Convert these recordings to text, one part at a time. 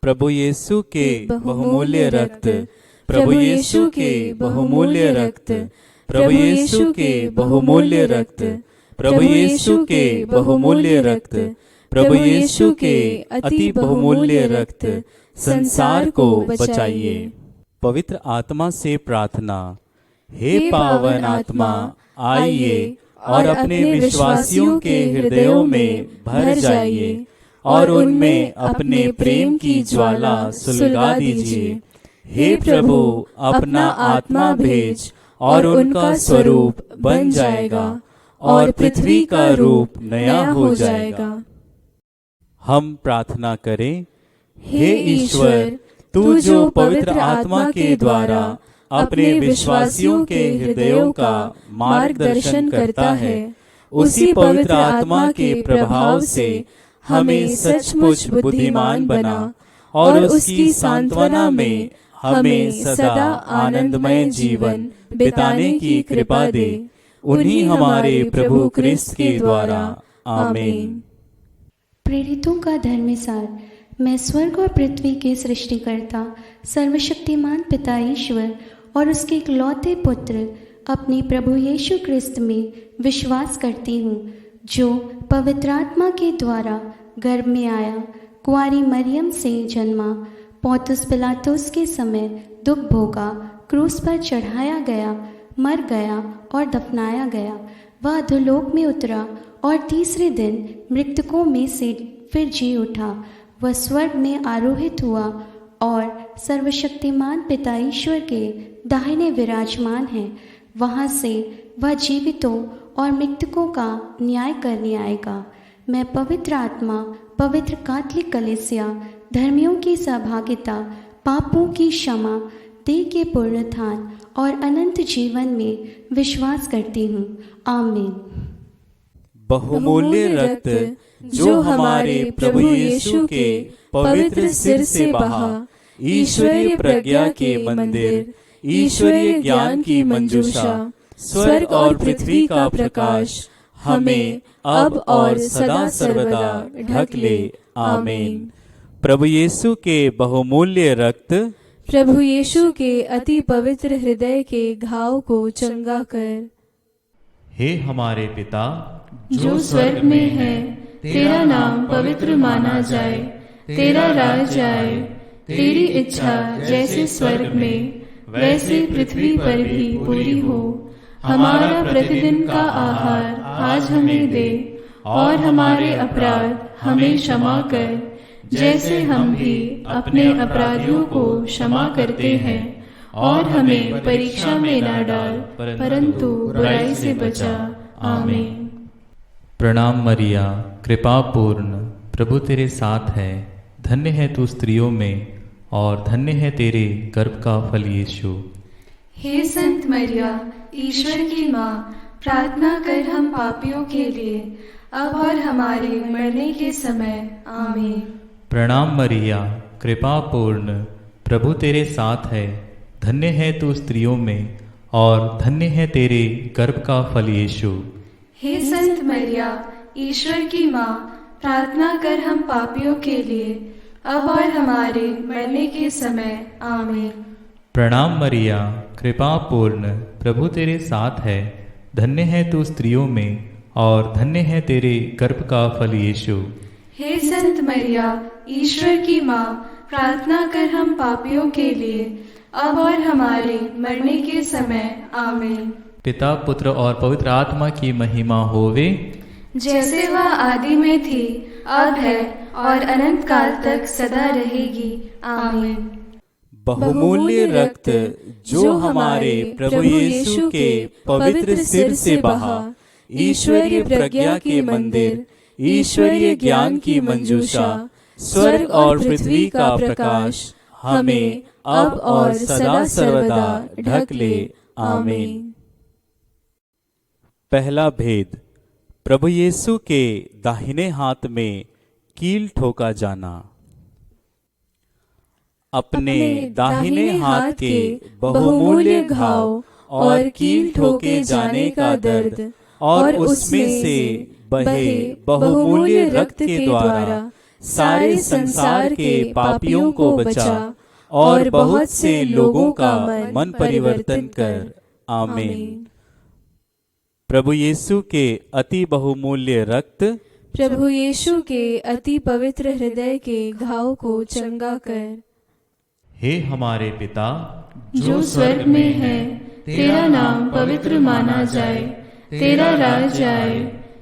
प्रभु यीशु के बहुमूल्य रक्त, प्रभु यीशु के बहुमूल्य रक्त, प्रभु यीशु के बहुमूल्य रक्त, प्रभु यीशु के बहुमूल्य रक्त, प्रभु यीशु के अति बहुमूल्य रक्त संसार को बचाइए। पवित्र आत्मा से प्रार्थना। हे पावन आत्मा, आइए और अपने विश्वासियों के हृदयों में भर जाइए और उनमें अपने प्रेम की ज्वाला सुलगा दीजिए। हे प्रभु, अपना आत्मा भेज और उनका स्वरूप बन जाएगा और पृथ्वी का रूप नया हो जाएगा। हम प्रार्थना करें। हे ईश्वर, तू जो पवित्र आत्मा के द्वारा अपने विश्वासियों के हृदयों का मार्गदर्शन करता है, उसी पवित्र आत्मा के प्रभाव से हमें सचमुच बुद्धिमान बना और उसकी सांत्वना में हमें सदा आनंदमय जीवन बिताने की कृपा दे। उन्हीं हमारे प्रभु क्रिस्त के द्वारा, आमीन। प्रेरितों का धर्मसार। मैं स्वर्ग और पृथ्वी के सृष्टिकर्ता सर्वशक्तिमान पिता ईश्वर और उसके इकलौते पुत्र अपने प्रभु यीशु क्रिस्त में विश्वास करती हूँ, जो पवित्र आत्मा के द्वारा गर्भ में आया, कुंवारी मरियम से जन्मा, पौंतुस पिलातुस के समय दुख भोगा, क्रूस पर चढ़ाया गया, मर गया और दफनाया गया। वह अधोलोक में उतरा और तीसरे दिन मृतकों में से फिर जी उठा। वह स्वर्ग में आरोहित हुआ और सर्वशक्तिमान पिता ईश्वर के दाहिने विराजमान है। वहाँ से वह जीवितों और मृतकों का न्याय करने आएगा। मैं पवित्र आत्मा, पवित्र कैथोलिक कलीसिया, धर्मियों की सहभागिता, पापों की क्षमा, देह के पुनरुत्थान और अनंत जीवन में विश्वास करती हूँ। आमीन। बहुमूल्य रक्त जो हमारे प्रभु यीशु के पवित्र सिर से बहा, ईश्वरीय प्रज्ञा के मंदिर, ईश्वरीय ज्ञान की मंजूषा, स्वर्ग और पृथ्वी का प्रकाश हमें अब और सदा सर्वदा ढक ले। आमीन। प्रभु यीशु के बहुमूल्य रक्त, प्रभु यीशु के अति पवित्र हृदय के घाव को चंगा कर। हे हमारे पिता जो स्वर्ग में है, तेरा नाम पवित्र माना जाए, तेरा राज आए, तेरी इच्छा जैसे स्वर्ग में वैसे पृथ्वी पर भी पूरी हो। हमारा प्रतिदिन का आहार आज हमें दे और हमारे अपराध हमें क्षमा कर, जैसे हम भी अपने अपराधियों को क्षमा करते हैं, और हमें परीक्षा में न डाल, परंतु बुराई से बचा। आमीन। प्रणाम मरिया, कृपा पूर्ण, प्रभु तेरे साथ है। धन्य है तू स्त्रियों में और धन्य है तेरे गर्भ का फल यीशु। हे संत मरिया, ईश्वर की माँ, प्रार्थना कर हम पापियों के लिए, अब और हमारे मरने के समय। आमीन। प्रणाम मरिया, कृपा पूर्ण, प्रभु तेरे साथ है। धन्य है तू स्त्रियों में और धन्य है तेरे गर्भ का फल यीशु। हे संत मरिया, ईश्वर की माँ, प्रार्थना कर हम पापियों के लिए, अब और हमारे मरने के समय। आमीन। प्रणाम मरिया, कृपा पूर्ण, प्रभु तेरे साथ है। धन्य है तू स्त्रियों में और धन्य है तेरे गर्भ का फल यीशु। हे संत मरिया, ईश्वर की माँ, प्रार्थना कर हम पापियों के लिए, अब और हमारे मरने के समय। आमीन। पिता, पुत्र और पवित्र आत्मा की महिमा होवे, जैसे वह आदि में थी, अब है और अनंत काल तक सदा रहेगी। आमीन। बहुमूल्य रक्त जो हमारे प्रभु यीशु के पवित्र सिर से बहा, ईश्वरीय प्रज्ञा के मंदिर, ईश्वरीय ज्ञान की मंजूषा, स्वर्ग और पृथ्वी का प्रकाश हमें अब और सदा सर्वदा ढक ले। आमीन। पहला भेद। प्रभु यीशु के दाहिने हाथ में कील ठोका जाना। अपने दाहिने हाथ के बहुमूल्य घाव और कील ठोके जाने का दर्द और उसमें से बहे बहुमूल्य रक्त के द्वारा सारे संसार के पापियों को बचा और बहुत से लोगों का मन परिवर्तन कर। आमीन। प्रभु यीशु के अति बहुमूल्य रक्त, प्रभु यीशु के अति पवित्र हृदय के घाव को चंगा कर। हे हमारे पिता जो स्वर्ग में है, तेरा नाम पवित्र माना जाए, तेरा राज आए,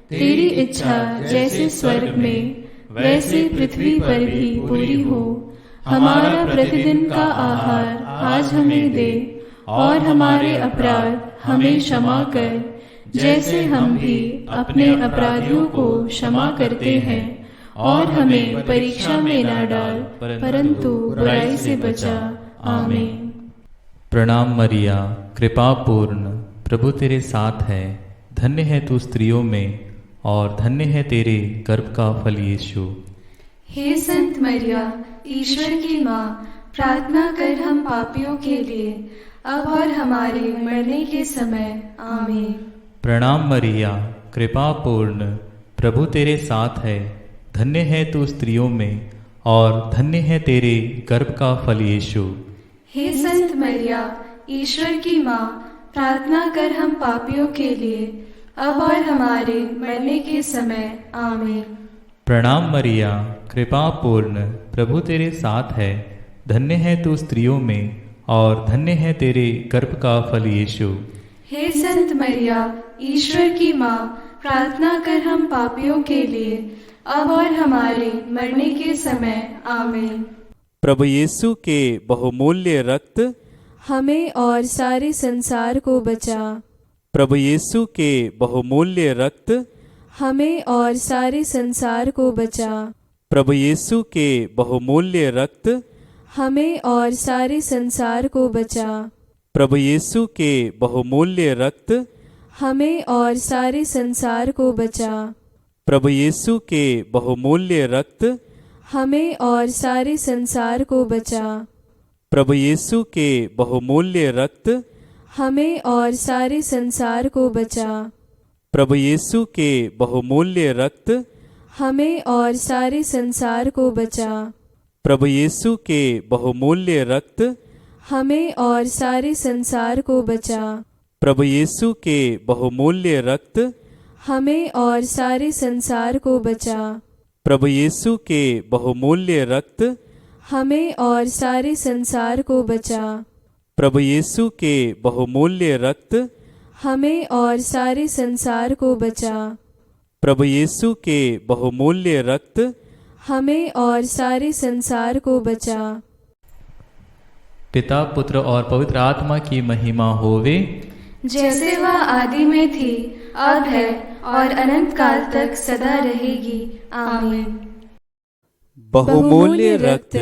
तेरी इच्छा जैसे स्वर्ग में वैसे पृथ्वी पर भी पूरी हो। हमारा प्रतिदिन का आहार आज हमें दे, और हमारे अपराध हमें क्षमा कर, जैसे हम भी अपने अपराधियों को क्षमा करते हैं, और हमें परीक्षा में न डाल, परंतु बुराई से बचा। आमीन। प्रणाम मरिया, कृपा पूर्ण, प्रभु तेरे साथ है। धन्य है तू स्त्रियों में, और धन्य है तेरे गर्भ का फल यीशु। हे संत मरिया, ईश्वर की माँ, प्रार्थना कर हम पापियों के लिए, अब और हमारे मरने के समय। आमीन। प्रणाम मरिया, कृपा पूर्ण, प्रभु तेरे साथ है। धन्य है तू स्त्रियों में, और धन्य है तेरे गर्भ का फल यीशु। हे संत मरिया, ईश्वर की माँ, प्रार्थना कर हम पापियों के लिए, अब और हमारे मरने के समय। आमीन। प्रणाम मरिया, कृपा पूर्ण, प्रभु तेरे साथ है। धन्य है तू स्त्रियों में, और धन्य है तेरे गर्भ का फल यीशु। हे संत मरिया, ईश्वर की माँ, प्रार्थना कर हम पापियों के लिए, अब और हमारे मरने के समय। आमीन। प्रभु यीशु के बहुमूल्य रक्त, हमें और सारे संसार को बचा। प्रभु यीशु के बहुमूल्य रक्त, हमें और सारे संसार को बचा। प्रभु यीशु के बहुमूल्य रक्त, हमें और सारे संसार को बचा। प्रभु यीशु के बहुमूल्य रक्त, हमें और सारे संसार को बचा। प्रभु यीशु के बहुमूल्य रक्त, हमें और सारे संसार को बचा। प्रभु यीशु के बहुमूल्य रक्त, हमें और सारे संसार को बचा। प्रभु यीशु के बहुमूल्य रक्त, हमें और सारे संसार को बचा। प्रभु यीशु के बहुमूल्य रक्त, हमें और सारे संसार को बचा। प्रभु यीशु के बहुमूल्य रक्त, हमें और सारे संसार को बचा। प्रभु यीशु के बहुमूल्य रक्त, हमें और सारे संसार को बचा। प्रभु यीशु के बहुमूल्य रक्त, हमें और सारे संसार को बचा। प्रभु यीशु के बहुमूल्य रक्त, हमें और सारे संसार को बचा। पिता, पुत्र और पवित्र आत्मा की महिमा होवे, जैसे वह आदि में थी, अब है, और अनंत काल तक सदा रहेगी। आमीन। बहुमूल्य रक्त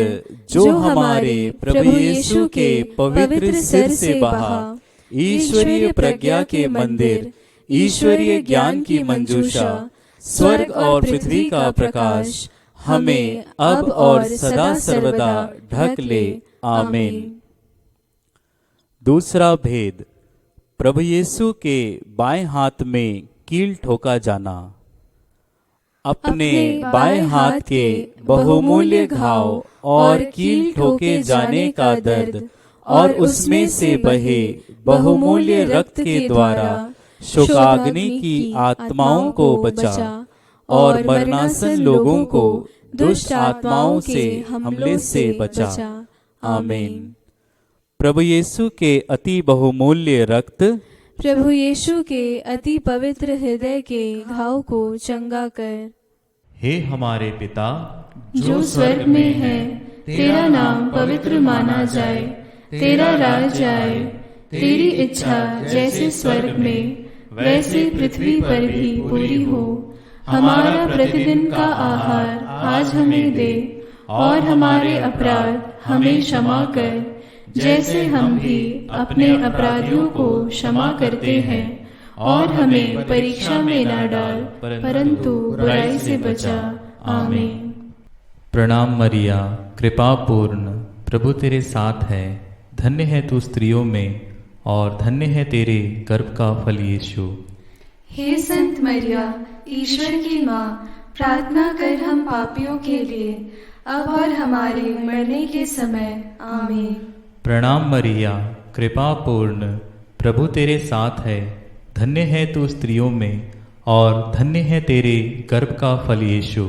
जो हमारे प्रभु यीशु के पवित्र सिर से बहा, ईश्वरीय प्रज्ञा के मंदिर, ईश्वरीय ज्ञान की मंजूषा, स्वर्ग और पृथ्वी का प्रकाश, हमें अब और सदा सर्वदा ढक ले। आमीन। दूसरा भेद, प्रभु यीशु के बाएं हाथ में कील ठोका जाना। अपने बाएं हाथ के बहुमूल्य घाव और कील ठोके जाने का दर्द और उसमें से बहे बहुमूल्य रक्त के द्वारा शोकाग्नि की आत्माओं को बचा और मरणासन लोगों को दुष्ट आत्माओं से हमले से बचा। आमीन। प्रभु यीशु के अति बहुमूल्य रक्त, प्रभु यीशु के अति पवित्र हृदय के घाव को चंगा कर। हे हमारे पिता जो स्वर्ग में है, तेरा नाम पवित्र माना जाए, तेरा राज आए, तेरी इच्छा जैसे स्वर्ग में वैसे पृथ्वी पर भी पूरी हो। हमारा प्रतिदिन का आहार आज हमें दे, और हमारे अपराध हमें क्षमा कर, जैसे हम भी अपने अपराधियों को क्षमा करते हैं, और हमें परीक्षा में न डाल, परंतु बुराई से बचा। आमीन। प्रणाम मरिया, कृपा पूर्ण, प्रभु तेरे साथ है। धन्य है तू स्त्रियों में, और धन्य है तेरे गर्भ का फल यीशु। हे संत मरिया, ईश्वर की माँ, प्रार्थना कर हम पापियों के लिए, अब और हमारे मरने के समय। आमीन। प्रणाम मरिया, कृपा पूर्ण, प्रभु तेरे साथ है। धन्य है तू स्त्रियों में और धन्य है तेरे गर्भ का फल यीशु।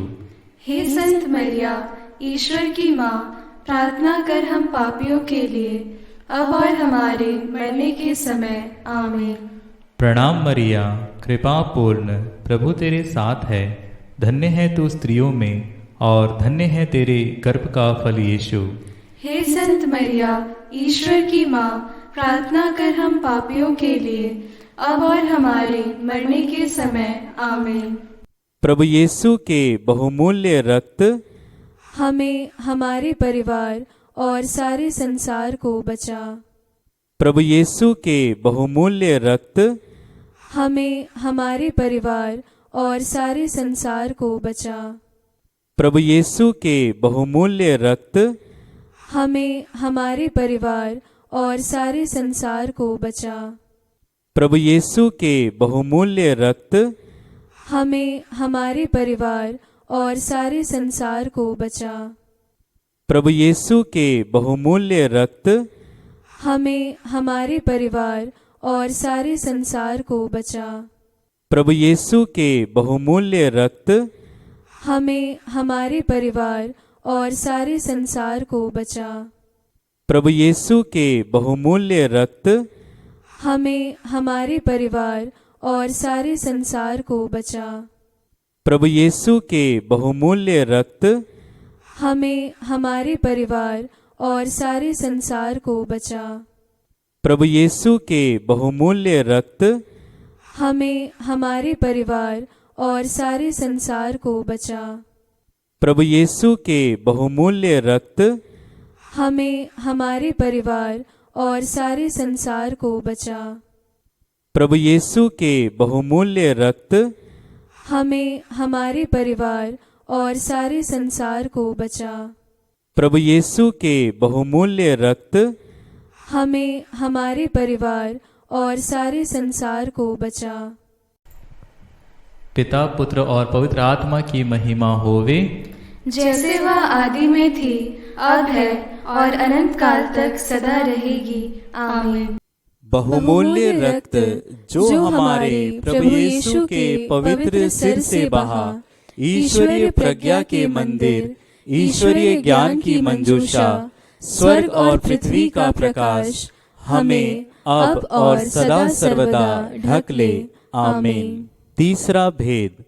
हे संत मरिया, ईश्वर की माँ, प्रार्थना कर हम पापियों के लिए, अब और हमारे मरने के समय। आमीन। प्रणाम मरिया, कृपा पूर्ण, प्रभु तेरे साथ है। धन्य है तू स्त्रियों में और धन्य है तेरे गर्भ का फल यीशु। हे संत मरिया, ईश्वर की माँ, प्रार्थना कर हम पापियों के लिए, अब और हमारे मरने के समय। आमीन। प्रभु यीशु के बहुमूल्य रक्त हमें, हमारे परिवार और सारे संसार को बचा। प्रभु यीशु के बहुमूल्य रक्त हमें, हमारे परिवार और सारे संसार को बचा। प्रभु यीशु के बहुमूल्य रक्त हमें, हमारे परिवार और सारे संसार को बचा। प्रभु यीशु के बहुमूल्य रक्त हमें, हमारे परिवार और सारे संसार को बचा। प्रभु यीशु के बहुमूल्य रक्त हमें, हमारे परिवार और सारे संसार को बचा। प्रभु यीशु के बहुमूल्य रक्त हमें, हमारे परिवार और सारे संसार को बचा। प्रभु यीशु के बहुमूल्य रक्त हमें, हमारे परिवार और सारे संसार को बचा। प्रभु यीशु के बहुमूल्य रक्त हमें, हमारे परिवार और सारे संसार को बचा। प्रभु यीशु के बहुमूल्य रक्त हमें, हमारे परिवार और सारे संसार को बचा। प्रभु यीशु के बहुमूल्य रक्त हमें, हमारे परिवार और सारे संसार को बचा। प्रभु यीशु के बहुमूल्य रक्त हमें, हमारे परिवार और सारे संसार को बचा। प्रभु यीशु के बहुमूल्य रक्त हमें, हमारे परिवार और सारे संसार को बचा। पिता, पुत्र और पवित्र आत्मा की महिमा होवे, जैसे वह आदि में थी, अब है और अनंत काल तक सदा रहेगी। आमीन। बहुमूल्य रक्त जो हमारे प्रभु यीशु के पवित्र सिर से बहा, ईश्वरीय प्रज्ञा के मंदिर, ईश्वरीय ज्ञान की मंजूषा, स्वर्ग और पृथ्वी का प्रकाश, हमें अब और सदा सर्वदा ढक ले। आमीन। तीसरा भेद,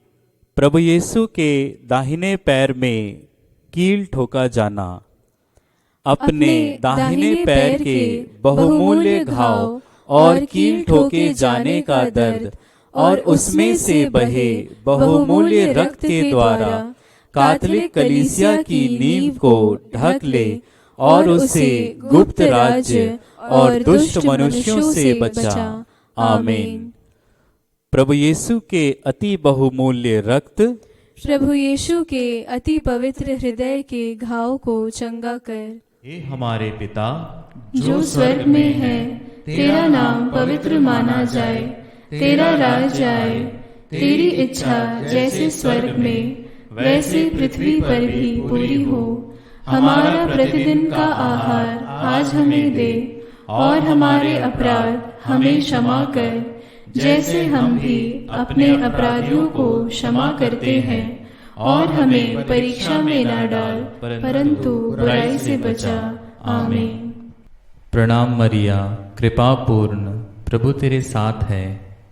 प्रभु यीशु के दाहिने पैर में कील ठोका जाना। अपने दाहिने पैर के बहुमूल्य घाव और कील ठोके जाने का दर्द और उसमें से बहे बहुमूल्य रक्त के द्वारा कैथोलिक कलीसिया की नींव को ढक ले और उसे गुप्त राज्य और दुष्ट मनुष्यों से बचा। आमीन। प्रभु यीशु के अति बहुमूल्य रक्त प्रभु यीशु के अति पवित्र हृदय के घाव को चंगा कर। हे हमारे पिता जो स्वर्ग में है, तेरा नाम पवित्र माना जाए, तेरा राज आए, तेरी इच्छा जैसे स्वर्ग में वैसे पृथ्वी पर भी पूरी हो। हमारा प्रतिदिन का आहार आज हमें दे, और हमारे अपराध हमें क्षमा कर, जैसे हम भी अपने अपराधियों को क्षमा करते हैं, और हमें परीक्षा में न डाल, परंतु बुराई से बचा। आमीन। प्रणाम मरिया, कृपा पूर्ण, प्रभु तेरे साथ है।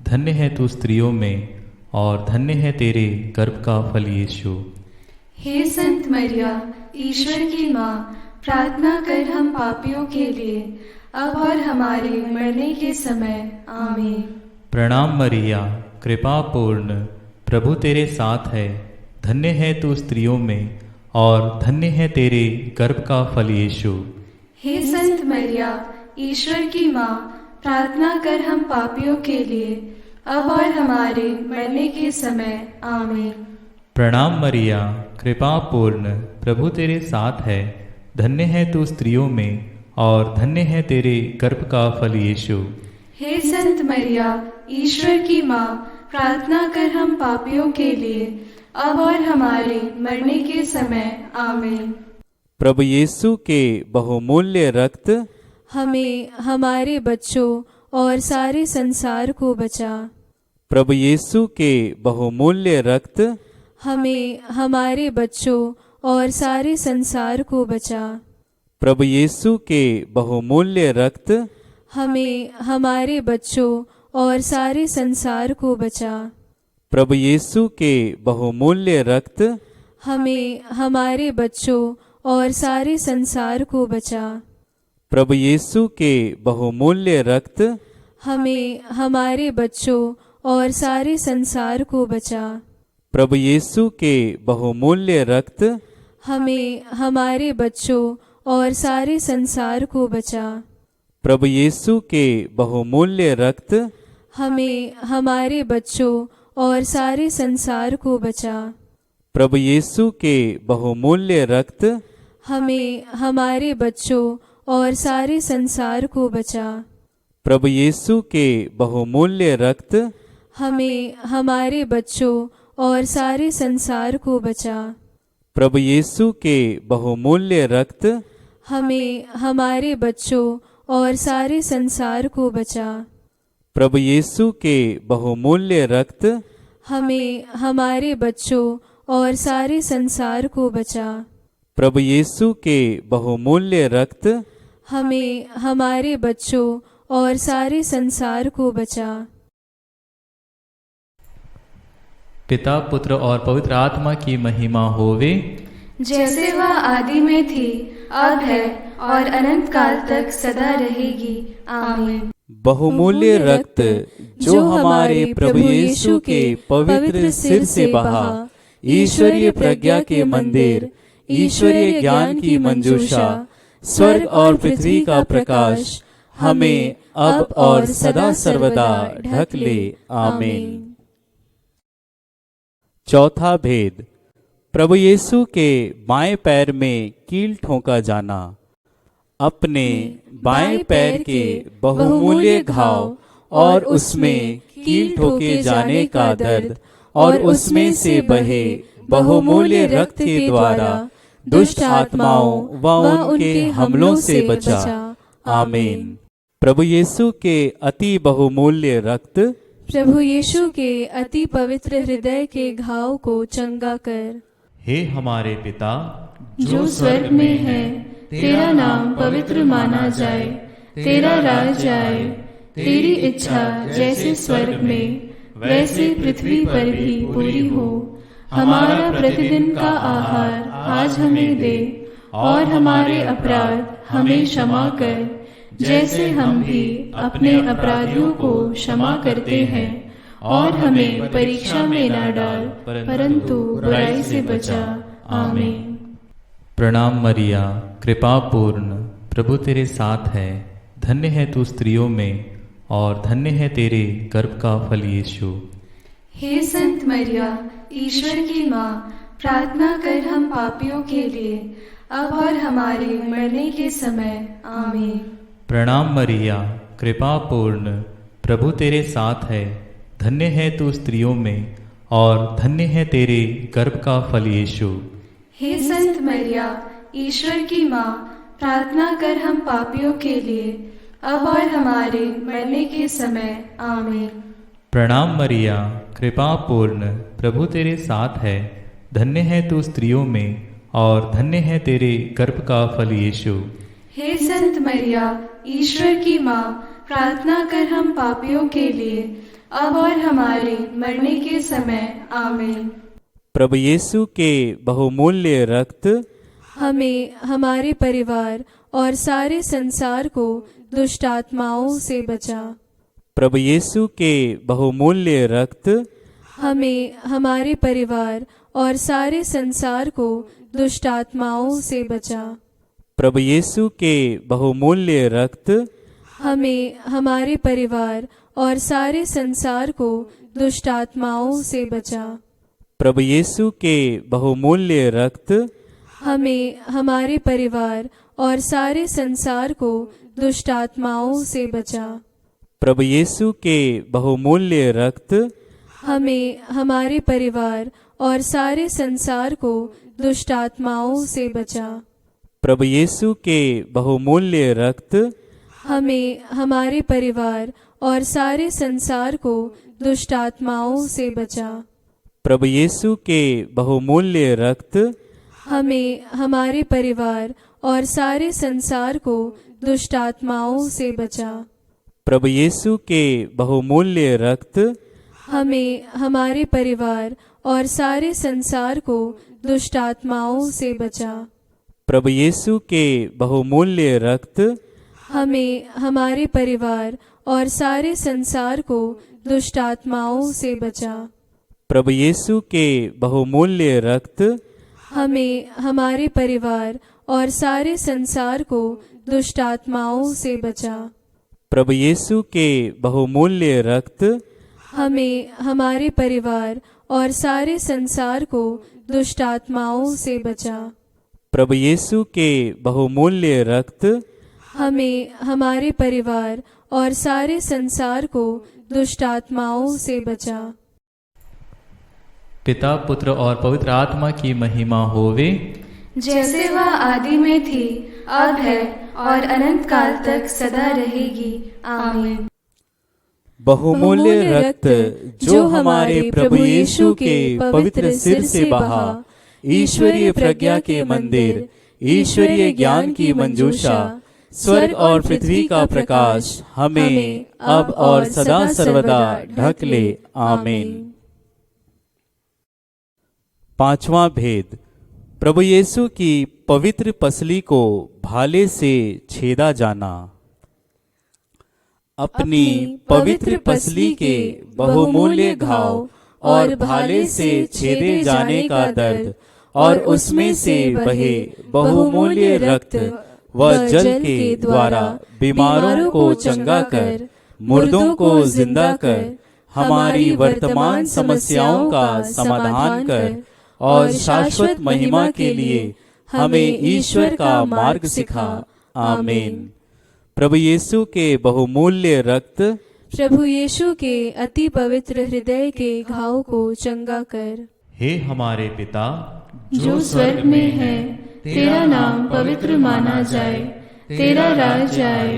धन्य है तू स्त्रियों में और धन्य है तेरे गर्भ का फल यीशु। हे संत मरिया, ईश्वर की माँ, प्रार्थना कर हम पापियों के लिए, अब और हमारे मरने के समय। आमीन। प्रणाम मरिया, कृपा पूर्ण, प्रभु तेरे साथ है। धन्य है तू स्त्रियों में और धन्य है तेरे गर्भ का फल यीशु। हे संत मरिया, ईश्वर की माँ, प्रार्थना कर हम पापियों के लिए, अब और हमारे मरने के समय। आमीन। प्रणाम मरिया, कृपा पूर्ण, प्रभु तेरे साथ है। धन्य है तू स्त्रियों में और धन्य है तेरे गर्भ का फल यीशु। हे संत मरिया, ईश्वर की माँ, प्रार्थना कर हम पापियों के लिए, अब और हमारे मरने के समय आमीन। प्रभु यीशु के बहुमूल्य रक्त हमें, हमारे बच्चों और सारे संसार को बचा। प्रभु यीशु के बहुमूल्य रक्त हमें, हमारे बच्चों और सारे संसार को बचा। प्रभु यीशु के बहुमूल्य रक्त हमें, हमारे बच्चों और सारे संसार को बचा। प्रभु यीशु के बहुमूल्य रक्त हमें, हमारे बच्चों और सारे संसार को बचा। प्रभु यीशु के बहुमूल्य रक्त हमें, हमारे बच्चों और सारे संसार को बचा। प्रभु यीशु के बहुमूल्य रक्त हमें, हमारे बच्चों और सारे संसार को बचा। प्रभु यीशु के बहुमूल्य रक्त हमें, हमारे बच्चों और सारे संसार को बचा। प्रभु यीशु के बहुमूल्य रक्त हमें, हमारे बच्चों और सारे संसार को बचा। प्रभु यीशु के बहुमूल्य रक्त हमें, हमारे बच्चों और सारे संसार को बचा। प्रभु यीशु के बहुमूल्य रक्त हमें, हमारे बच्चों और सारे संसार को बचा। प्रभु यीशु के बहुमूल्य रक्त हमें, हमारे बच्चों और सारे संसार को बचा। प्रभु यीशु के बहुमूल्य रक्त हमें, हमारे बच्चों और सारे संसार को बचा। पिता, पुत्र और पवित्र आत्मा की महिमा होवे, जैसे वह आदि में थी, अब है और अनंत काल तक सदा रहेगी। आमीन। बहुमूल्य रक्त जो हमारे प्रभु यीशु के पवित्र सिर से बहा, ईश्वरीय प्रज्ञा के मंदिर, ईश्वरीय ज्ञान की मंजूषा, स्वर्ग और पृथ्वी का प्रकाश हमें अब और सदा सर्वदा ढक ले। आमीन। चौथा भेद, प्रभु यीशु के बाएं पैर में कील ठोंका जाना। अपने बाएं पैर के बहुमूल्य घाव और उसमें कील ठोके जाने का दर्द और उसमें से बहे बहुमूल्य रक्त के द्वारा दुष्ट आत्माओं व उनके हमलों से बचा। आमीन। प्रभु यीशु के अति बहुमूल्य रक्त प्रभु यीशु के अति पवित्र हृदय के घाव को चंगा कर। हे हमारे पिता जो स्वर्ग में है, तेरा नाम पवित्र माना जाए, तेरा राज आए, तेरी इच्छा जैसे स्वर्ग में वैसे पृथ्वी पर भी पूरी हो। हमारा प्रतिदिन का आहार आज हमें दे, और हमारे अपराध हमें क्षमा कर, जैसे हम भी अपने अपराधियों को क्षमा करते हैं, और हमें परीक्षा में न डाल, परंतु बुराई से बचा। आमीन। प्रणाम मरिया, कृपा पूर्ण, प्रभु तेरे साथ है। धन्य है तू स्त्रियों में, और धन्य है तेरे गर्भ का फल यीशु। हे संत मरिया, ईश्वर की माँ, प्रार्थना कर हम पापियों के लिए, अब और हमारे मरने के समय। आमीन। प्रणाम मरिया, कृपा पूर्ण, प्रभु तेरे साथ है। धन्य है तू स्त्रियों में, और धन्य है तेरे गर्भ का फल यीशु। हे संत मरिया, ईश्वर की माँ, प्रार्थना कर हम पापियों के लिए, अब और हमारे मरने के समय। आमीन। प्रणाम मरिया, कृपा पूर्ण, प्रभु तेरे साथ है। धन्य है तू स्त्रियों में, और धन्य है तेरे गर्भ का फल यीशु। हे संत मरिया, ईश्वर की माँ, प्रार्थना कर हम पापियों के लिए, अब और हमारे मरने के समय। आमीन। प्रभु यीशु के बहुमूल्य रक्त हमें, हमारे परिवार और सारे संसार को दुष्ट आत्माओं से बचा। प्रभु यीशु के बहुमूल्य रक्त हमें, हमारे परिवार और सारे संसार को दुष्ट आत्माओं से बचा। प्रभु यीशु के बहुमूल्य रक्त हमें, हमारे परिवार और सारे संसार को दुष्ट आत्माओं से बचा। प्रभु यीशु के बहुमूल्य रक्त हमें, हमारे परिवार और सारे संसार को दुष्ट आत्माओं से बचा। प्रभु यीशु के बहुमूल्य रक्त हमें, हमारे परिवार और सारे संसार को दुष्ट आत्माओं से बचा। प्रभु यीशु के बहुमूल्य रक्त हमें, हमारे परिवार और सारे संसार को दुष्ट आत्माओं से बचा। प्रभु यीशु के बहुमूल्य रक्त हमें, हमारे परिवार और सारे संसार को दुष्ट आत्माओं से बचा। प्रभु यीशु के बहुमूल्य रक्त हमें, हमारे परिवार और सारे संसार को दुष्ट आत्माओं से बचा। प्रभु यीशु के बहुमूल्य रक्त हमें, हमारे परिवार और सारे संसार को दुष्ट आत्माओं से बचा। प्रभु यीशु के बहुमूल्य रक्त हमें, हमारे परिवार और सारे संसार को दुष्ट आत्माओं से बचा। प्रभु यीशु के बहुमूल्य रक्त हमें, हमारे परिवार और सारे संसार को दुष्ट आत्माओं से बचा। प्रभु यीशु के बहुमूल्य रक्त हमें, हमारे परिवार और सारे संसार को दुष्ट आत्माओं से बचा। पिता, पुत्र और पवित्र आत्मा की महिमा होवे, जैसे वह आदि में थी, अब है और अनंत काल तक सदा रहेगी। आमीन। बहुमूल्य रक्त जो हमारे प्रभु यीशु के पवित्र सिर से बहा, ईश्वरीय प्रज्ञा के मंदिर, ईश्वरीय ज्ञान की मंजूषा, स्वर्ग और पृथ्वी का प्रकाश हमें अब और सदा सर्वदा ढक ले। आमीन। पांचवा भेद, प्रभु यीशु की पवित्र पसली को भाले से छेदा जाना। अपनी पवित्र पसली के बहुमूल्य घाव और भाले से छेदे जाने का दर्द और उसमें से बहे बहुमूल्य रक्त व जल के द्वारा बीमारों को चंगा कर, मुर्दों को जिंदा कर, हमारी वर्तमान समस्याओं का समाधान कर और शाश्वत महिमा के लिए हमें ईश्वर का मार्ग सिखा। आमीन। प्रभु यीशु के बहुमूल्य रक्त प्रभु यीशु के अति पवित्र हृदय के घाव को चंगा कर। हे हमारे पिता जो स्वर्ग में है, तेरा नाम पवित्र माना जाए, तेरा राज आए,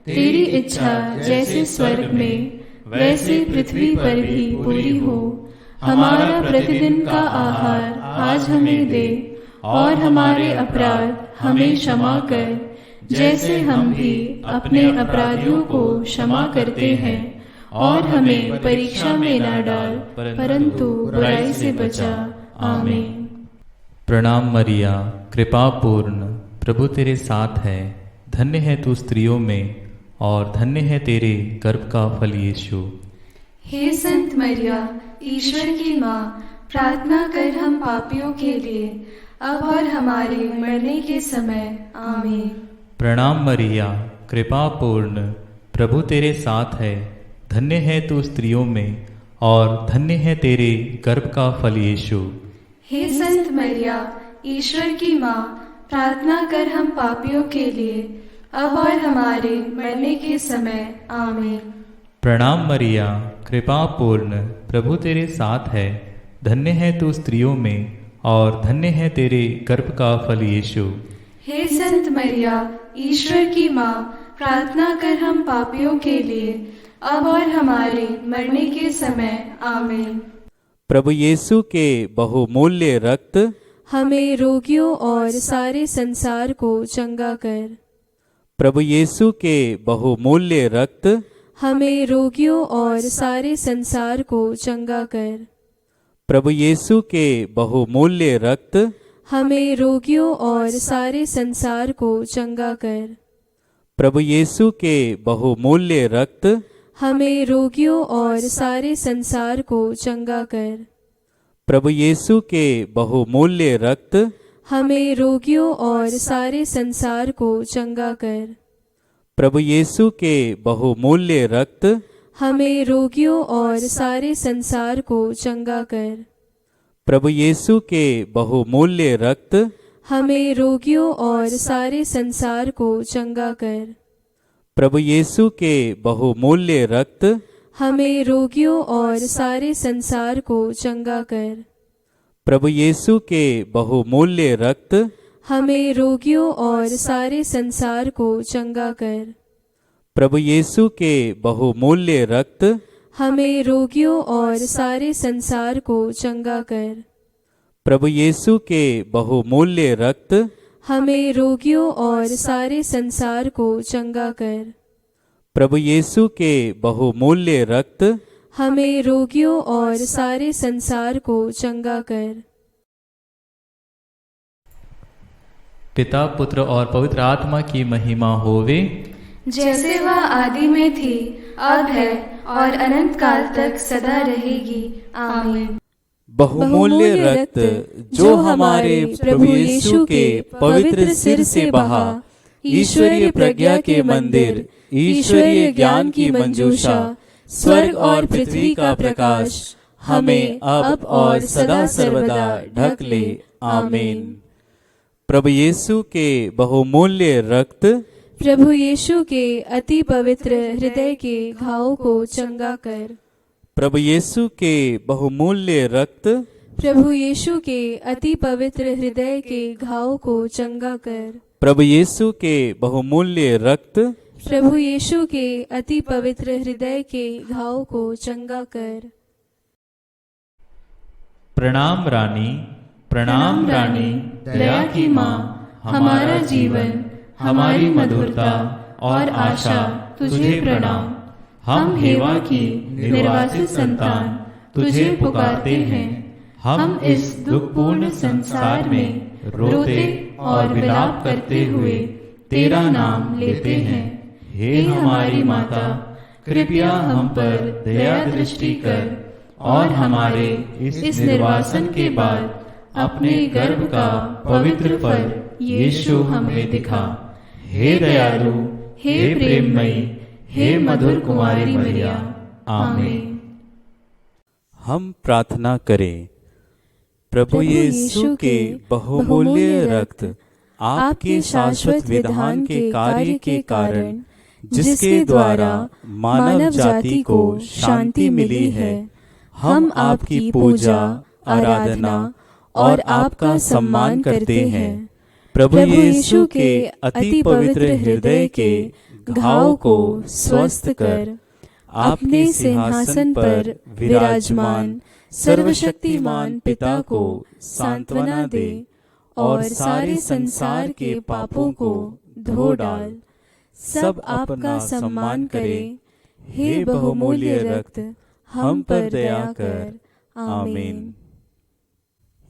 तेरी इच्छा जैसे स्वर्ग में वैसे पृथ्वी पर भी पूरी हो। हमारा प्रतिदिन का आहार आज हमें दे, और हमारे अपराध हमें क्षमा कर, जैसे हम भी अपने अपराधियों को क्षमा करते हैं, और हमें परीक्षा में न डाल, परंतु बुराई से बचा। आमीन। प्रणाम मरिया, कृपा पूर्ण, प्रभु तेरे साथ है, धन्य है तू स्त्रियों में और धन्य है तेरे गर्भ का फल यीशु। हे संत मरिया, ईश्वर की माँ, प्रार्थना कर हम पापियों के लिए, अब और हमारे मरने के समय। आमीन। प्रणाम मरिया, कृपा पूर्ण, प्रभु तेरे साथ है, धन्य है तू स्त्रियों में और धन्य है तेरे गर्भ का फल यीशु। हे संत मरिया, ईश्वर की माँ, प्रार्थना कर हम पापियों के लिए, अब और हमारे मरने के समय। आमीन। प्रणाम मरिया, कृपा पूर्ण, प्रभु तेरे साथ है, धन्य है तू स्त्रियों में और धन्य है तेरे गर्भ का फल यीशु। हे संत मरिया, ईश्वर की माँ, प्रार्थना कर हम पापियों के लिए, अब और हमारे मरने के समय। आमीन। प्रभु यीशु के बहुमूल्य रक्त हमें रोगियों और सारे संसार को चंगा कर। प्रभु यीशु के बहुमूल्य रक्त हमें रोगियों और सारे संसार को चंगा कर। प्रभु यीशु के बहुमूल्य रक्त हमें रोगियों और सारे संसार को चंगा कर। प्रभु यीशु के बहुमूल्य रक्त हमें रोगियों और सारे संसार को चंगा कर। प्रभु यीशु के बहुमूल्य रक्त हमें रोगियों और सारे संसार को चंगा कर। प्रभु यीशु के बहुमूल्य रक्त हमें रोगियों और सारे संसार को चंगा कर। प्रभु यीशु के बहुमूल्य रक्त हमें रोगियों और सारे संसार को चंगा कर। प्रभु यीशु के बहुमूल्य रक्त हमें रोगियों और सारे संसार को चंगा कर। प्रभु यीशु के बहुमूल्य रक्त हमें रोगियों और सारे संसार को चंगा कर। प्रभु यीशु के बहुमूल्य रक्त हमें रोगियों और सारे संसार को चंगा कर। प्रभु यीशु के बहुमूल्य रक्त हमें रोगियों और सारे संसार को चंगा कर। प्रभु यीशु के बहुमूल्य रक्त हमें रोगियों और सारे संसार को चंगा कर। पिता पुत्र और पवित्र आत्मा की महिमा होवे, जैसे वह आदि में थी, अब है और अनंत काल तक सदा रहेगी। आमीन। बहुमूल्य रक्त जो हमारे प्रभु यीशु के पवित्र सिर से बहा, ईश्वरीय प्रज्ञा के मंदिर, ईश्वरीय ज्ञान की मंजूषा, स्वर्ग और पृथ्वी का प्रकाश हमें अब और सदा सर्वदा ढक ले। आमीन। प्रभु यीशु के बहुमूल्य रक्त प्रभु यीशु के अति पवित्र हृदय के घाव को चंगा कर। प्रभु यीशु के बहुमूल्य रक्त प्रभु यीशु के अति पवित्र हृदय के घाव को चंगा कर। प्रभु यीशु के बहुमूल्य रक्त प्रभु यीशु के अति पवित्र हृदय के घाव को चंगा कर। प्रणाम रानी, प्रणाम रानी, दया की माँ, हमारा जीवन, हमारी मधुरता और आशा तुझे प्रणाम। हम हेवा की निर्वासित संतान तुझे पुकारते हैं। हम इस दुखपूर्ण संसार में रोते और विलाप करते हुए तेरा नाम लेते हैं। हे हमारी माता, कृपया हम पर दया दृष्टि कर और हमारे इस निर्वासन के बाद अपने गर्भ का पवित्र फल यीशु हमें दिखा। हे दयालु, हे प्रेममयी, हे मधुर कुमारी मरिया। आमीन। हम प्रार्थना करें। प्रभु यीशु के बहुमूल्य रक्त आपके शाश्वत विधान के कार्य के कारण, जिसके द्वारा मानव जाति को शांति मिली है, हम आपकी पूजा, आराधना और आपका सम्मान करते हैं। प्रभु यीशु के अति पवित्र हृदय के घाव को स्वस्थ कर, अपने सिंहासन पर विराजमान सर्वशक्तिमान पिता को सांत्वना दे और सारे संसार के पापों को धो डाल। सब आपका सम्मान करें। हे बहुमूल्य रक्त, हम पर दया कर। आमीन।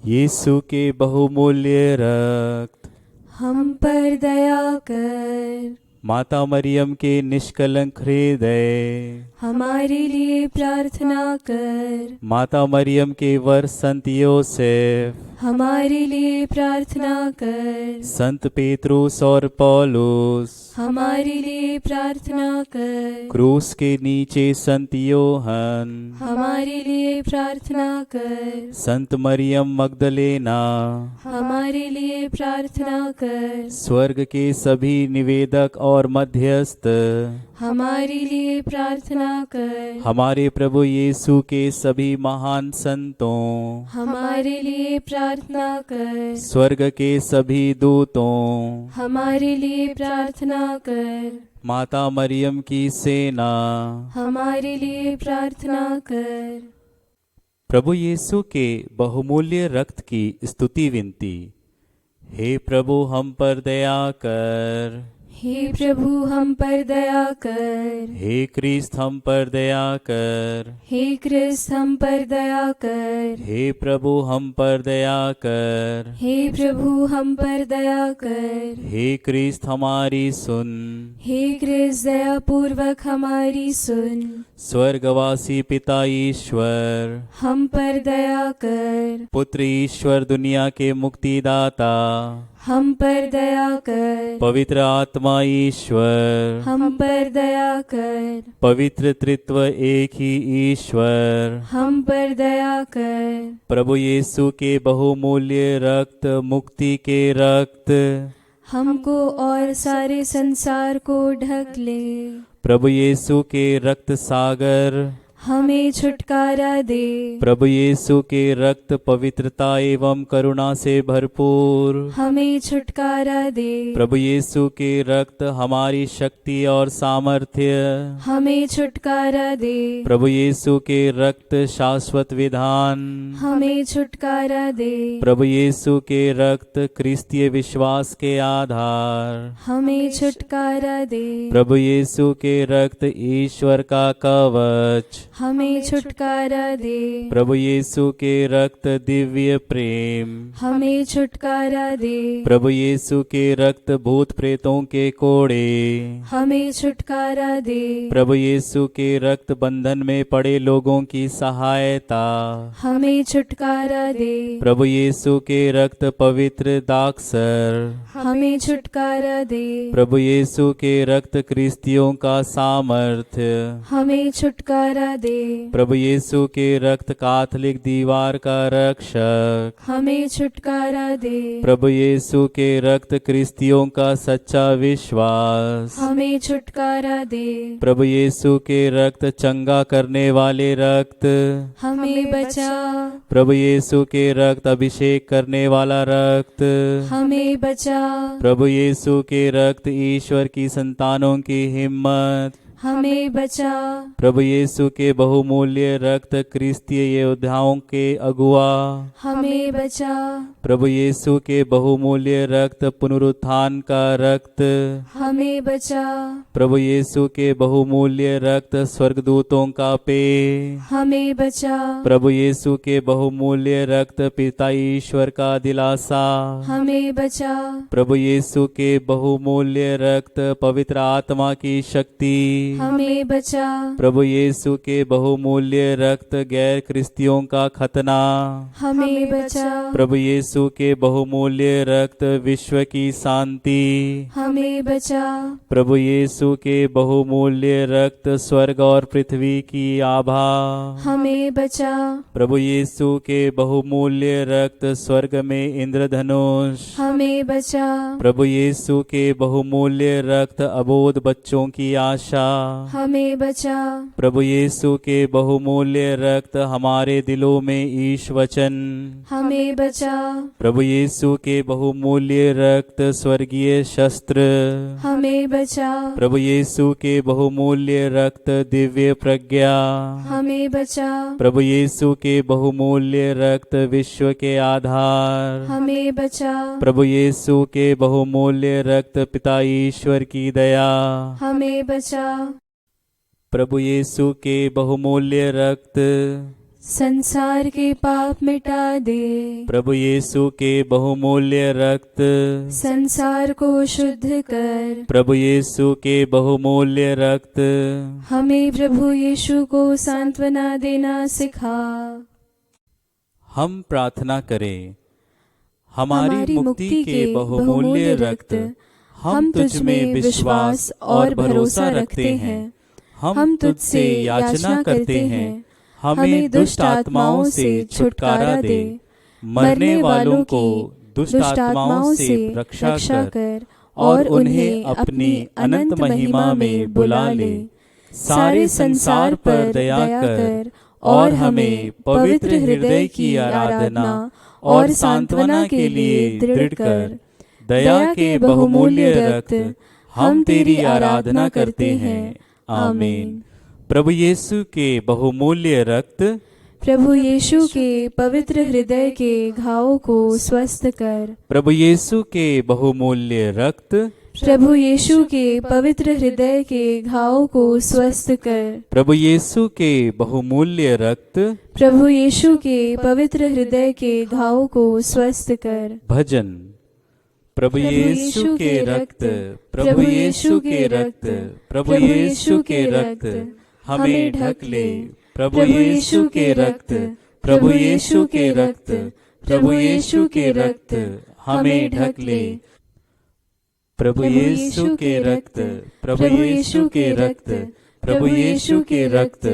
यीशु के बहुमूल्य रक्त, हम पर दया कर। माता मरियम के निष्कलंक हृदय, हमारे लिए प्रार्थना कर। माता मरियम के वर संत योसेफ, हमारे लिए प्रार्थना कर। संत पेत्रुस और पौलुस, हमारे लिए प्रार्थना कर। क्रूस के नीचे संत योहन, हमारे लिए प्रार्थना कर। संत मरियम मगदलेना, हमारे लिए प्रार्थना कर। स्वर्ग के सभी निवेदक और मध्यस्थ, हमारे लिए प्रार्थना कर। हमारे प्रभु यीशु के सभी महान संतों, हमारे लिए प्रार्थना कर। स्वर्ग के सभी दूतों, हमारे लिए प्रार्थना कर। माता मरियम की सेना, हमारे लिए प्रार्थना कर। प्रभु यीशु के बहुमूल्य रक्त की स्तुति विनती। हे प्रभु, हम पर दया कर। हे प्रभु, हम पर दया कर। हे क्रिस्त, हम पर दया कर। हे क्रिस्त, हम पर दया कर। हे प्रभु, हम पर दया कर। हे प्रभु, हम पर दया कर। हे क्रिस्त, हमारी सुन। हे क्रिस्त, दया पूर्वक हमारी सुन। स्वर्गवासी पिता ईश्वर, हम पर दया कर। पुत्र ईश्वर, दुनिया के मुक्तिदाता, हम पर दया कर। पवित्र आत्मा ईश्वर, हम पर दया कर। पवित्र त्रित्व एक ही ईश्वर, हम पर दया कर। प्रभु यीशु के बहुमूल्य रक्त, मुक्ति के रक्त, हमको और सारे संसार को ढक ले। प्रभु यीशु के रक्त सागर, हमें छुटकारा दे। प्रभु यीशु के रक्त पवित्रता एवं करुणा से भरपूर, हमें छुटकारा दे। प्रभु यीशु के रक्त हमारी शक्ति और सामर्थ्य, हमें छुटकारा दे। प्रभु यीशु के रक्त शाश्वत विधान, हमें छुटकारा दे। प्रभु यीशु के रक्त क्रिस्तीय विश्वास के आधार, हमें छुटकारा दे। प्रभु यीशु के रक्त ईश्वर का कवच, हमें छुटकारा दे। प्रभु यीशु के रक्त दिव्य प्रेम, हमें छुटकारा दे। प्रभु यीशु के रक्त भूत प्रेतों के कोड़े, हमें छुटकारा दे। प्रभु यीशु के रक्त बंधन में पड़े लोगों की सहायता, हमें छुटकारा दे। प्रभु यीशु के रक्त पवित्र दाक्षर, हमें छुटकारा दे। प्रभु यीशु के रक्त क्रिस्तियों का सामर्थ्य, हमें छुटकारा दे। प्रभु यीशु के रक्त कैथोलिक दीवार का रक्षक, हमें छुटकारा दे। प्रभु यीशु के रक्त क्रिस्तियों का सच्चा विश्वास, हमें छुटकारा दे। प्रभु यीशु के रक्त चंगा करने वाले रक्त, हमें बचा। प्रभु यीशु के रक्त अभिषेक करने वाला रक्त, हमें बचा। प्रभु यीशु के रक्त ईश्वर की संतानों की हिम्मत, हमें बचा। प्रभु यीशु के बहुमूल्य रक्त क्रिस्तीय योद्धाओं के अगुआ, हमें बचा। प्रभु यीशु के बहुमूल्य रक्त पुनरुत्थान का रक्त, हमें बचा। प्रभु यीशु के बहुमूल्य रक्त स्वर्गदूतों का पेय, हमें बचा। प्रभु यीशु के बहुमूल्य रक्त पिता ईश्वर का दिलासा, हमें बचा। प्रभु यीशु के बहुमूल्य रक्त पवित्र आत्मा की शक्ति, हमें बचा। प्रभु यीशु के बहुमूल्य रक्त गैर क्रिस्तियों का खतना, हमें बचा। प्रभु यीशु के बहुमूल्य रक्त विश्व की शांति, हमें बचा। प्रभु यीशु के बहुमूल्य रक्त स्वर्ग और पृथ्वी की आभा, हमें बचा। प्रभु यीशु के बहुमूल्य रक्त स्वर्ग में इंद्रधनुष, हमें बचा। प्रभु यीशु के बहुमूल्य रक्त अबोध बच्चों की आशा, हमें बचा। प्रभु यीशु के बहुमूल्य रक्त हमारे दिलों में ईश वचन, हमें बचा। प्रभु यीशु के बहुमूल्य रक्त स्वर्गीय शस्त्र, हमें बचा। प्रभु यीशु के बहुमूल्य रक्त दिव्य प्रज्ञा, हमें बचा। प्रभु यीशु के बहुमूल्य रक्त विश्व के आधार, हमें बचा। प्रभु यीशु के बहुमूल्य रक्त पिता ईश्वर की दया, हमें बचा। प्रभु यीशु के बहुमूल्य रक्त संसार के पाप मिटा दे। प्रभु यीशु के बहुमूल्य रक्त संसार को शुद्ध कर। प्रभु यीशु के बहुमूल्य रक्त हमें प्रभु यीशु को सांत्वना देना सिखा। हम प्रार्थना करें। हमारी मुक्ति के बहुमूल्य रक्त, हम तुझ में विश्वास और भरोसा रखते हैं। हम तुझसे याचना करते हैं, हमें दुष्ट आत्माओं से छुटकारा दे। मरने वालों को दुष्ट आत्माओं से रक्षा कर और उन्हें अपनी अनंत महिमा में बुला ले। सारे संसार पर दया कर और हमें पवित्र हृदय की आराधना और सांत्वना के लिए दृढ़ कर। दया के बहुमूल्य रक्त, हम तेरी आराधना करते हैं। आमीन। प्रभु यीशु के बहुमूल्य रक्त, प्रभु यीशु के पवित्र हृदय के घावों को स्वस्थ कर। प्रभु यीशु के बहुमूल्य रक्त, प्रभु यीशु के पवित्र हृदय के घावों को स्वस्थ कर। प्रभु यीशु के बहुमूल्य रक्त, प्रभु यीशु के पवित्र हृदय के घावों को स्वस्थ कर। भजन। प्रभु यीशु के रक्त, प्रभु यीशु के रक्त, प्रभु यीशु के रक्त हमें ढक ले। प्रभु यीशु के रक्त, प्रभु यीशु के रक्त, प्रभु यीशु के रक्त हमें ढक ले। प्रभु यीशु के रक्त, प्रभु यीशु के रक्त, प्रभु यीशु के रक्त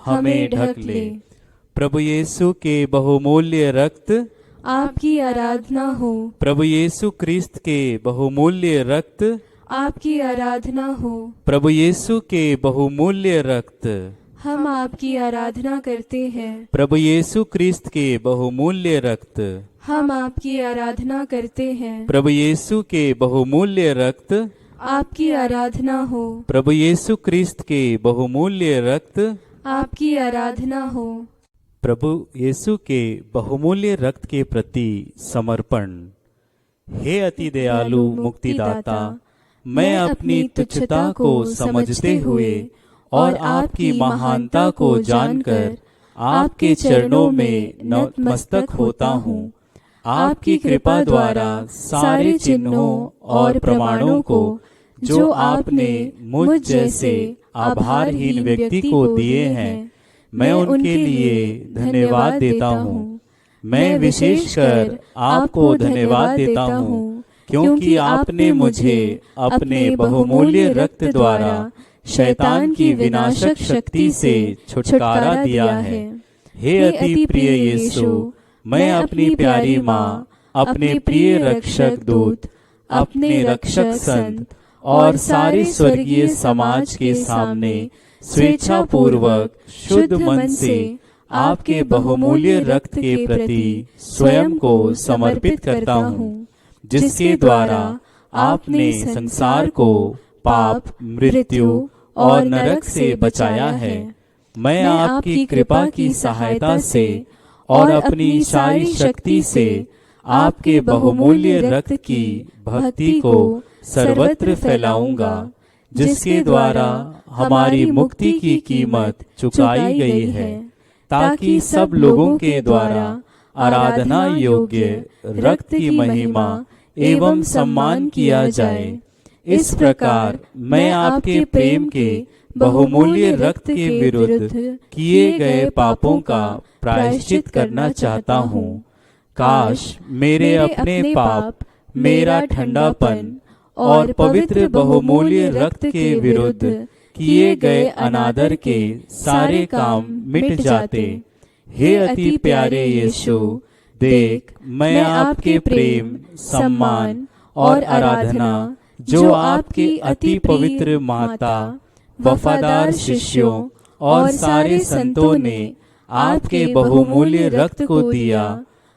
हमें ढक ले। प्रभु यीशु के बहुमूल्य रक्त, आपकी आराधना हो। प्रभु यीशु क्रिस्त के बहुमूल्य रक्त, आपकी आराधना हो। प्रभु यीशु के बहुमूल्य रक्त हम आपकी आराधना करते हैं। प्रभु यीशु क्रिस्त के बहुमूल्य रक्त, हम आपकी आराधना करते हैं। प्रभु यीशु के बहुमूल्य रक्त, आपकी आराधना हो। प्रभु यीशु क्रिस्त के बहुमूल्य रक्त, आपकी आराधना हो। प्रभु यीशु के बहुमूल्य रक्त के प्रति समर्पण। हे अति दयालु मुक्तिदाता, मैं अपनी तुच्छता को समझते हुए और आपकी महानता को जानकर आपके चरणों में नतमस्तक होता हूँ। आपकी कृपा द्वारा सारे चिन्हों और प्रमाणों को जो आपने मुझ जैसे आभारहीन व्यक्ति को दिए हैं, मैं उनके लिए धन्यवाद देता हूँ। मैं विशेषकर आपको धन्यवाद देता हूँ क्योंकि आपने मुझे अपने बहुमूल्य रक्त द्वारा शैतान की विनाशक शक्ति से छुटकारा दिया है। हे अति प्रिय यीशु, मैं अपनी प्यारी माँ, अपने प्रिय रक्षक दूत, अपने रक्षक संत और सारे स्वर्गीय समाज के सामने स्वेच्छा पूर्वक शुद्ध मन से आपके बहुमूल्य रक्त के प्रति स्वयं को समर्पित करता हूँ, जिसके द्वारा आपने संसार को पाप, मृत्यु और नरक से बचाया है। मैं आपकी कृपा की सहायता से और अपनी सारी शक्ति से आपके बहुमूल्य रक्त की भक्ति को सर्वत्र फैलाऊंगा, जिसके द्वारा हमारी मुक्ति की कीमत चुकाई गई है, ताकि सब लोगों के द्वारा आराधना योग्य रक्त की महिमा एवं सम्मान किया जाए। इस प्रकार मैं आपके प्रेम के बहुमूल्य रक्त के विरुद्ध किए गए पापों का प्रायश्चित करना चाहता हूँ। काश मेरे अपने पाप, मेरा ठंडापन और पवित्र बहुमूल्य रक्त के विरुद्ध किए गए अनादर के सारे काम मिट जाते। हे अति प्यारे यीशु, देख मैं आपके प्रेम, सम्मान और आराधना जो आपकी अति पवित्र माता, वफादार शिष्यों और सारे संतों ने आपके बहुमूल्य रक्त को दिया,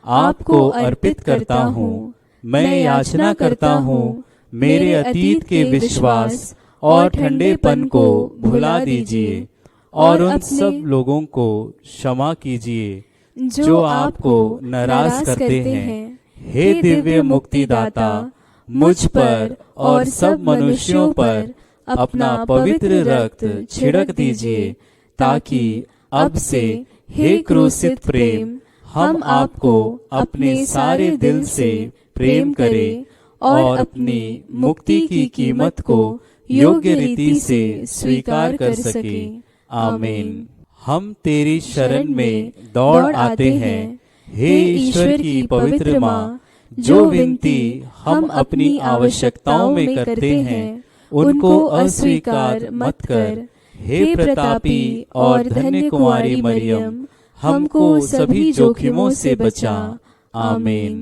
आपको अर्पित करता हूँ। मैं याचना करता हूँ मेरे अतीत के विश्वास और ठंडेपन को भुला दीजिए और उन सब लोगों को क्षमा कीजिए जो आपको नाराज करते हैं। हे दिव्य मुक्तिदाता, मुझ पर और सब मनुष्यों पर अपना पवित्र रक्त छिड़क दीजिए, ताकि अब से हे क्रूसित प्रेम, हम आपको अपने सारे दिल से प्रेम करें और अपनी मुक्ति की कीमत को योग्य रीति से स्वीकार कर सके। आमीन। हम तेरी शरण में दौड़ आते हैं, हे ईश्वर की पवित्र माँ, जो विनती हम अपनी आवश्यकताओं में करते हैं उनको अस्वीकार मत कर। हे प्रतापी और धन्य कुमारी मरियम, हमको सभी जोखिमों से बचा। आमीन।